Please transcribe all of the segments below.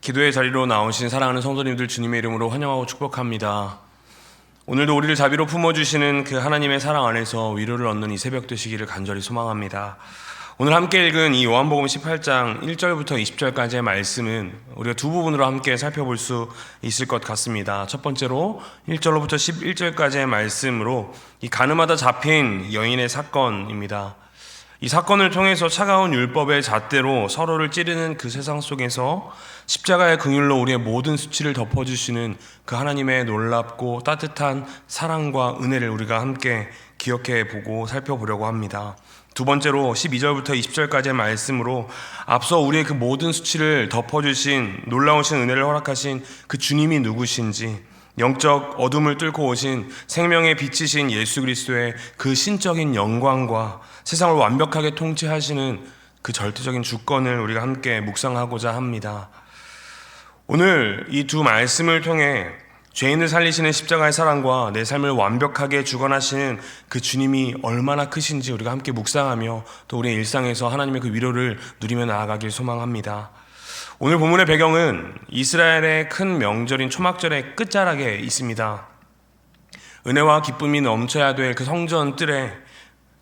기도의 자리로 나오신 사랑하는 성도님들 주님의 이름으로 환영하고 축복합니다. 오늘도 우리를 자비로 품어주시는 그 하나님의 사랑 안에서 위로를 얻는 이 새벽 되시기를 간절히 소망합니다. 오늘 함께 읽은 이 요한복음 18장 1절부터 20절까지의 말씀은 우리가 두 부분으로 함께 살펴볼 수 있을 것 같습니다. 첫 번째로 1절로부터 11절까지의 말씀으로 이 가늠하다 잡힌 여인의 사건입니다. 이 사건을 통해서 차가운 율법의 잣대로 서로를 찌르는 그 세상 속에서 십자가의 긍휼로 우리의 모든 수치를 덮어주시는 그 하나님의 놀랍고 따뜻한 사랑과 은혜를 우리가 함께 기억해 보고 살펴보려고 합니다. 두 번째로 12절부터 20절까지의 말씀으로 앞서 우리의 그 모든 수치를 덮어주신 놀라우신 은혜를 허락하신 그 주님이 누구신지, 영적 어둠을 뚫고 오신 생명의 빛이신 예수 그리스도의 그 신적인 영광과 세상을 완벽하게 통치하시는 그 절대적인 주권을 우리가 함께 묵상하고자 합니다. 오늘 이 두 말씀을 통해 죄인을 살리시는 십자가의 사랑과 내 삶을 완벽하게 주관하시는 그 주님이 얼마나 크신지 우리가 함께 묵상하며 또 우리의 일상에서 하나님의 그 위로를 누리며 나아가길 소망합니다. 오늘 본문의 배경은 이스라엘의 큰 명절인 초막절의 끝자락에 있습니다. 은혜와 기쁨이 넘쳐야 될 그 성전 뜰에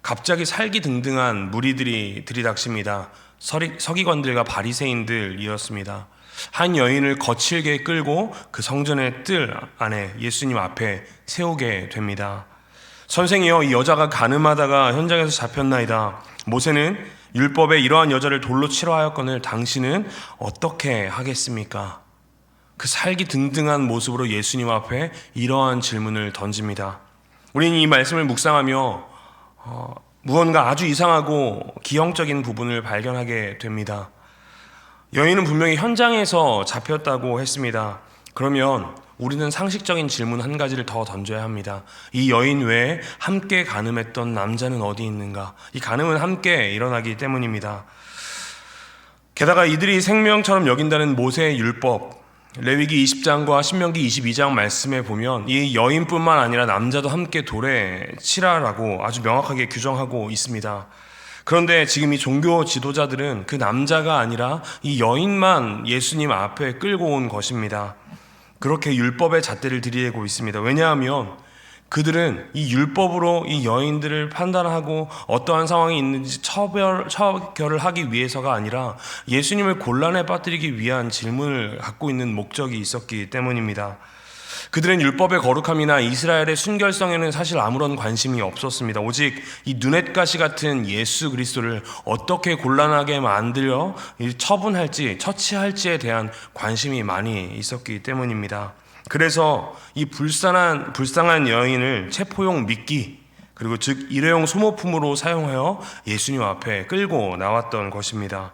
갑자기 살기등등한 무리들이 들이닥칩니다. 서기관들과 바리새인들이었습니다. 한 여인을 거칠게 끌고 그 성전의 뜰 안에 예수님 앞에 세우게 됩니다. 선생이여, 이 여자가 간음하다가 현장에서 잡혔나이다. 모세는 율법에 이러한 여자를 돌로 치러 하였거늘 당신은 어떻게 하겠습니까? 그 살기등등한 모습으로 예수님 앞에 이러한 질문을 던집니다. 우리는 이 말씀을 묵상하며 무언가 아주 이상하고 기형적인 부분을 발견하게 됩니다. 여인은 분명히 현장에서 잡혔다고 했습니다. 그러면 우리는 상식적인 질문 한 가지를 더 던져야 합니다. 이 여인 외에 함께 간음했던 남자는 어디 있는가? 이 간음은 함께 일어나기 때문입니다. 게다가 이들이 생명처럼 여긴다는 모세의 율법, 레위기 20장과 신명기 22장 말씀에 보면 이 여인뿐만 아니라 남자도 함께 돌에 치라라고 아주 명확하게 규정하고 있습니다. 그런데 지금 이 종교 지도자들은 그 남자가 아니라 이 여인만 예수님 앞에 끌고 온 것입니다. 그렇게 율법의 잣대를 들이대고 있습니다. 왜냐하면 그들은 이 율법으로 이 여인들을 판단하고 어떠한 상황이 있는지 처결을 하기 위해서가 아니라 예수님을 곤란에 빠뜨리기 위한 질문을 갖고 있는 목적이 있었기 때문입니다. 그들은 율법의 거룩함이나 이스라엘의 순결성에는 사실 아무런 관심이 없었습니다. 오직 이 눈엣가시 같은 예수 그리스도를 어떻게 곤란하게 만들어 처분할지, 처치할지에 대한 관심이 많이 있었기 때문입니다. 그래서 이 불쌍한 여인을 체포용 미끼, 그리고 즉 일회용 소모품으로 사용하여 예수님 앞에 끌고 나왔던 것입니다.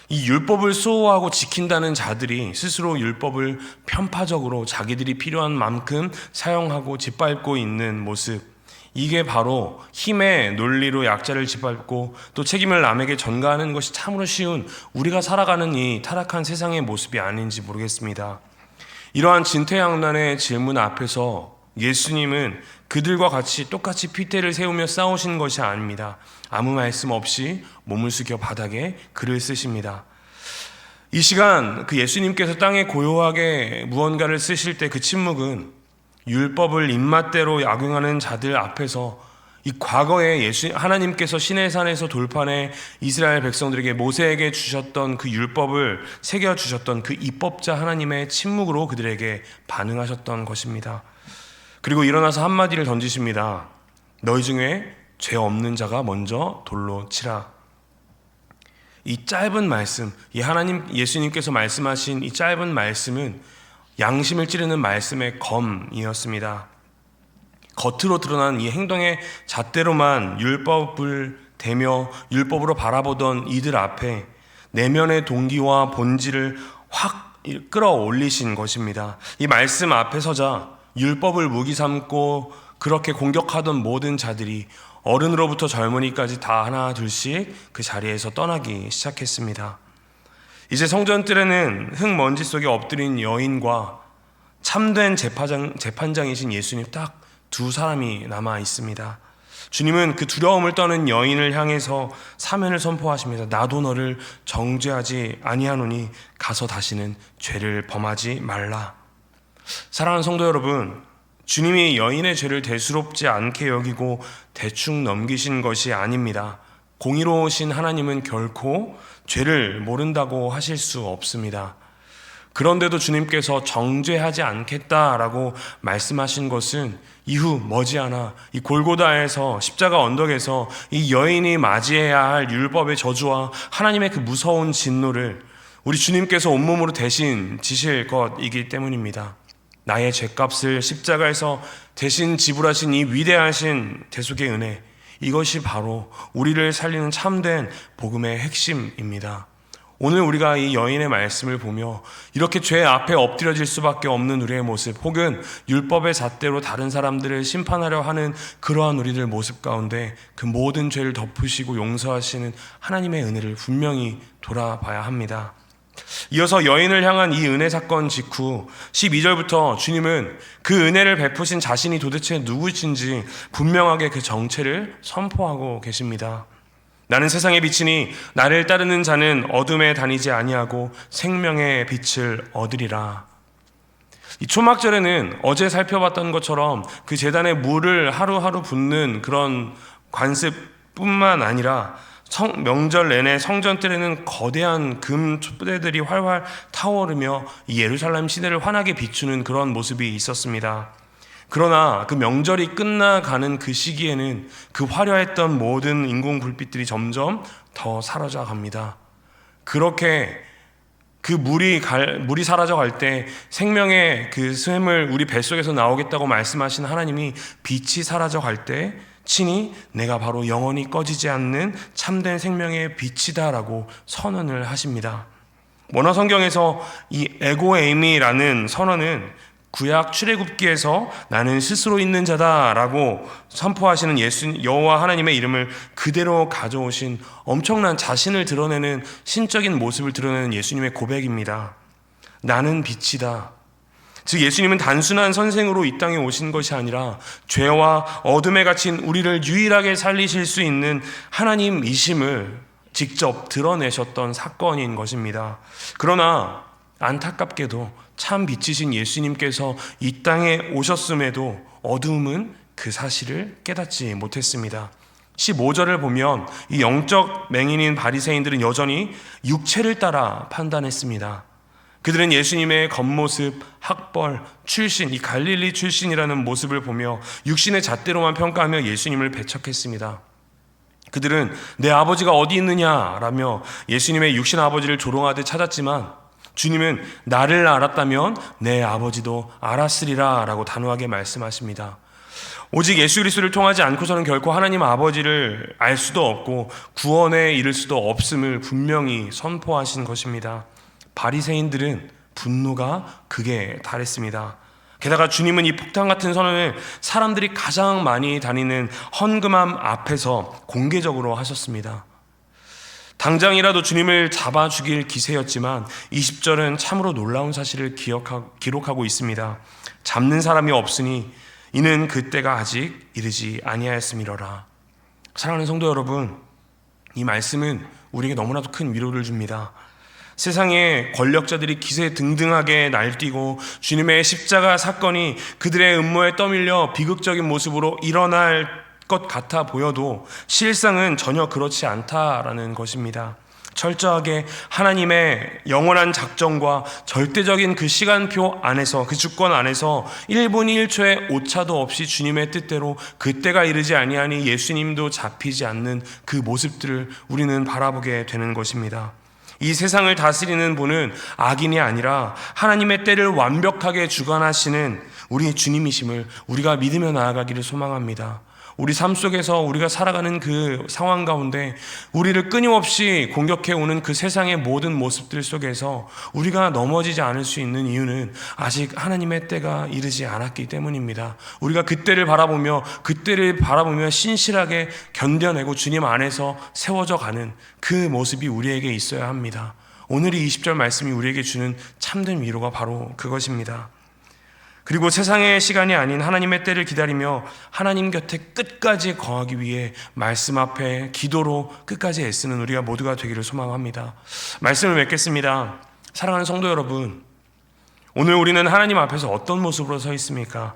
이 율법을 수호하고 지킨다는 자들이 스스로 율법을 편파적으로 자기들이 필요한 만큼 사용하고 짓밟고 있는 모습, 이게 바로 힘의 논리로 약자를 짓밟고 또 책임을 남에게 전가하는 것이 참으로 쉬운 우리가 살아가는 이 타락한 세상의 모습이 아닌지 모르겠습니다. 이러한 진퇴양난의 질문 앞에서 예수님은 그들과 같이 똑같이 핏대를 세우며 싸우신 것이 아닙니다. 아무 말씀 없이 몸을 숙여 바닥에 글을 쓰십니다. 이 시간 그 예수님께서 땅에 고요하게 무언가를 쓰실 때 그 침묵은 율법을 입맛대로 악용하는 자들 앞에서 이 과거에 하나님께서 시내산에서 돌판에 이스라엘 백성들에게 모세에게 주셨던 그 율법을 새겨주셨던 그 입법자 하나님의 침묵으로 그들에게 반응하셨던 것입니다. 그리고 일어나서 한마디를 던지십니다. 너희 중에 죄 없는 자가 먼저 돌로 치라. 이 짧은 말씀, 예수님께서 말씀하신 이 짧은 말씀은 양심을 찌르는 말씀의 검이었습니다. 겉으로 드러난 이 행동의 잣대로만 율법을 대며 율법으로 바라보던 이들 앞에 내면의 동기와 본질을 확 끌어올리신 것입니다. 이 말씀 앞에 서자 율법을 무기 삼고 그렇게 공격하던 모든 자들이 어른으로부터 젊은이까지 다 하나 둘씩 그 자리에서 떠나기 시작했습니다. 이제 성전뜰에는 흙먼지 속에 엎드린 여인과 참된 재판장이신 예수님 딱 두 사람이 남아 있습니다. 주님은 그 두려움을 떠는 여인을 향해서 사면을 선포하십니다. 나도 너를 정죄하지 아니하노니 가서 다시는 죄를 범하지 말라. 사랑하는 성도 여러분, 주님이 여인의 죄를 대수롭지 않게 여기고 대충 넘기신 것이 아닙니다. 공의로우신 하나님은 결코 죄를 모른다고 하실 수 없습니다. 그런데도 주님께서 정죄하지 않겠다라고 말씀하신 것은 이후 머지않아 이 골고다에서 십자가 언덕에서 이 여인이 맞이해야 할 율법의 저주와 하나님의 그 무서운 진노를 우리 주님께서 온몸으로 대신 지실 것이기 때문입니다. 나의 죄값을 십자가에서 대신 지불하신 이 위대하신 대속의 은혜, 이것이 바로 우리를 살리는 참된 복음의 핵심입니다. 오늘 우리가 이 여인의 말씀을 보며 이렇게 죄 앞에 엎드려질 수밖에 없는 우리의 모습, 혹은 율법의 잣대로 다른 사람들을 심판하려 하는 그러한 우리들 모습 가운데 그 모든 죄를 덮으시고 용서하시는 하나님의 은혜를 분명히 돌아봐야 합니다. 이어서 여인을 향한 이 은혜 사건 직후 12절부터 주님은 그 은혜를 베푸신 자신이 도대체 누구신지 분명하게 그 정체를 선포하고 계십니다. 나는 세상의 빛이니 나를 따르는 자는 어둠에 다니지 아니하고 생명의 빛을 얻으리라. 이 초막절에는 어제 살펴봤던 것처럼 그 제단에 물을 하루하루 붓는 그런 관습뿐만 아니라 명절 내내 성전 뜰에는 거대한 금 촛대들이 활활 타오르며 이 예루살렘 시내를 환하게 비추는 그런 모습이 있었습니다. 그러나 그 명절이 끝나가는 그 시기에는 그 화려했던 모든 인공 불빛들이 점점 더 사라져 갑니다. 그렇게 그 물이 사라져 갈 때 생명의 그 샘을 우리 뱃속에서 나오겠다고 말씀하신 하나님이 빛이 사라져 갈 때 친히 내가 바로 영원히 꺼지지 않는 참된 생명의 빛이다라고 선언을 하십니다. 원어 성경에서 이 에고에이미라는 선언은 구약 출애굽기에서 나는 스스로 있는 자다라고 선포하시는 여호와 하나님의 이름을 그대로 가져오신 엄청난 자신을 드러내는 신적인 모습을 드러내는 예수님의 고백입니다. 나는 빛이다. 즉 예수님은 단순한 선생으로 이 땅에 오신 것이 아니라 죄와 어둠에 갇힌 우리를 유일하게 살리실 수 있는 하나님이심을 직접 드러내셨던 사건인 것입니다. 그러나 안타깝게도 참 빛이신 예수님께서 이 땅에 오셨음에도 어둠은 그 사실을 깨닫지 못했습니다. 15절을 보면 이 영적 맹인인 바리새인들은 여전히 육체를 따라 판단했습니다. 그들은 예수님의 겉모습, 학벌, 출신, 이 갈릴리 출신이라는 모습을 보며 육신의 잣대로만 평가하며 예수님을 배척했습니다. 그들은 내 아버지가 어디 있느냐라며 예수님의 육신 아버지를 조롱하듯 찾았지만 주님은 나를 알았다면 내 아버지도 알았으리라 라고 단호하게 말씀하십니다. 오직 예수 그리스도를 통하지 않고서는 결코 하나님 아버지를 알 수도 없고 구원에 이를 수도 없음을 분명히 선포하신 것입니다. 바리새인들은 분노가 극에 달했습니다. 게다가 주님은 이 폭탄 같은 선언을 사람들이 가장 많이 다니는 헌금함 앞에서 공개적으로 하셨습니다. 당장이라도 주님을 잡아 죽일 기세였지만 20절은 참으로 놀라운 사실을 기록하고 있습니다. 잡는 사람이 없으니 이는 그때가 아직 이르지 아니하였음이로라. 사랑하는 성도 여러분, 이 말씀은 우리에게 너무나도 큰 위로를 줍니다. 세상의 권력자들이 기세등등하게 날뛰고 주님의 십자가 사건이 그들의 음모에 떠밀려 비극적인 모습으로 일어날 것 같아 보여도 실상은 전혀 그렇지 않다라는 것입니다. 철저하게 하나님의 영원한 작정과 절대적인 그 시간표 안에서, 그 주권 안에서 1분 1초의 오차도 없이 주님의 뜻대로 그때가 이르지 아니하니 예수님도 잡히지 않는 그 모습들을 우리는 바라보게 되는 것입니다. 이 세상을 다스리는 분은 악인이 아니라 하나님의 때를 완벽하게 주관하시는 우리 주님이심을 우리가 믿으며 나아가기를 소망합니다. 우리 삶 속에서 우리가 살아가는 그 상황 가운데 우리를 끊임없이 공격해오는 그 세상의 모든 모습들 속에서 우리가 넘어지지 않을 수 있는 이유는 아직 하나님의 때가 이르지 않았기 때문입니다. 우리가 그때를 바라보며 신실하게 견뎌내고 주님 안에서 세워져 가는 그 모습이 우리에게 있어야 합니다. 오늘 이 20절 말씀이 우리에게 주는 참된 위로가 바로 그것입니다. 그리고 세상의 시간이 아닌 하나님의 때를 기다리며 하나님 곁에 끝까지 거하기 위해 말씀 앞에 기도로 끝까지 애쓰는 우리가 모두가 되기를 소망합니다. 말씀을 맺겠습니다. 사랑하는 성도 여러분, 오늘 우리는 하나님 앞에서 어떤 모습으로 서 있습니까?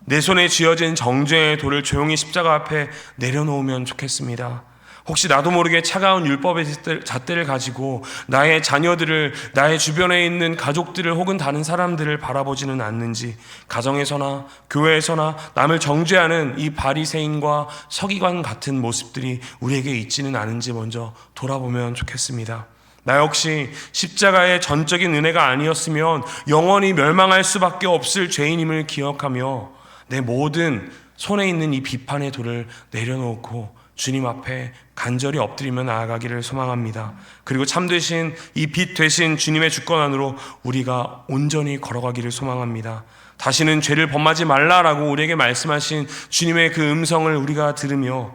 내 손에 쥐어진 정죄의 돌을 조용히 십자가 앞에 내려놓으면 좋겠습니다. 혹시 나도 모르게 차가운 율법의 잣대를 가지고 나의 자녀들을, 나의 주변에 있는 가족들을 혹은 다른 사람들을 바라보지는 않는지, 가정에서나 교회에서나 남을 정죄하는 이 바리새인과 서기관 같은 모습들이 우리에게 있지는 않은지 먼저 돌아보면 좋겠습니다. 나 역시 십자가의 전적인 은혜가 아니었으면 영원히 멸망할 수밖에 없을 죄인임을 기억하며 내 모든 손에 있는 이 비판의 돌을 내려놓고 주님 앞에 간절히 엎드리며 나아가기를 소망합니다. 그리고 참되신 이 빛 되신 주님의 주권 안으로 우리가 온전히 걸어가기를 소망합니다. 다시는 죄를 범하지 말라라고 우리에게 말씀하신 주님의 그 음성을 우리가 들으며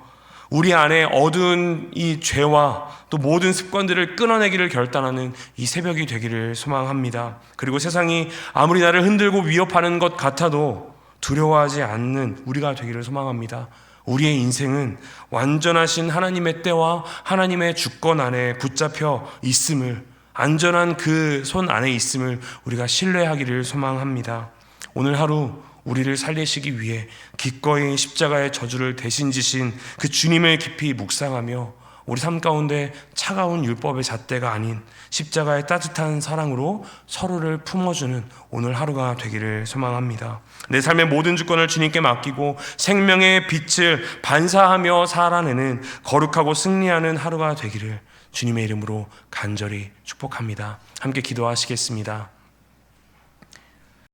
우리 안에 어두운 이 죄와 또 모든 습관들을 끊어내기를 결단하는 이 새벽이 되기를 소망합니다. 그리고 세상이 아무리 나를 흔들고 위협하는 것 같아도 두려워하지 않는 우리가 되기를 소망합니다. 우리의 인생은 완전하신 하나님의 때와 하나님의 주권 안에 붙잡혀 있음을, 안전한 그 손 안에 있음을 우리가 신뢰하기를 소망합니다. 오늘 하루 우리를 살리시기 위해 기꺼이 십자가의 저주를 대신 지신 그 주님을 깊이 묵상하며 우리 삶 가운데 차가운 율법의 잣대가 아닌 십자가의 따뜻한 사랑으로 서로를 품어주는 오늘 하루가 되기를 소망합니다. 내 삶의 모든 주권을 주님께 맡기고 생명의 빛을 반사하며 살아내는 거룩하고 승리하는 하루가 되기를 주님의 이름으로 간절히 축복합니다. 함께 기도하시겠습니다.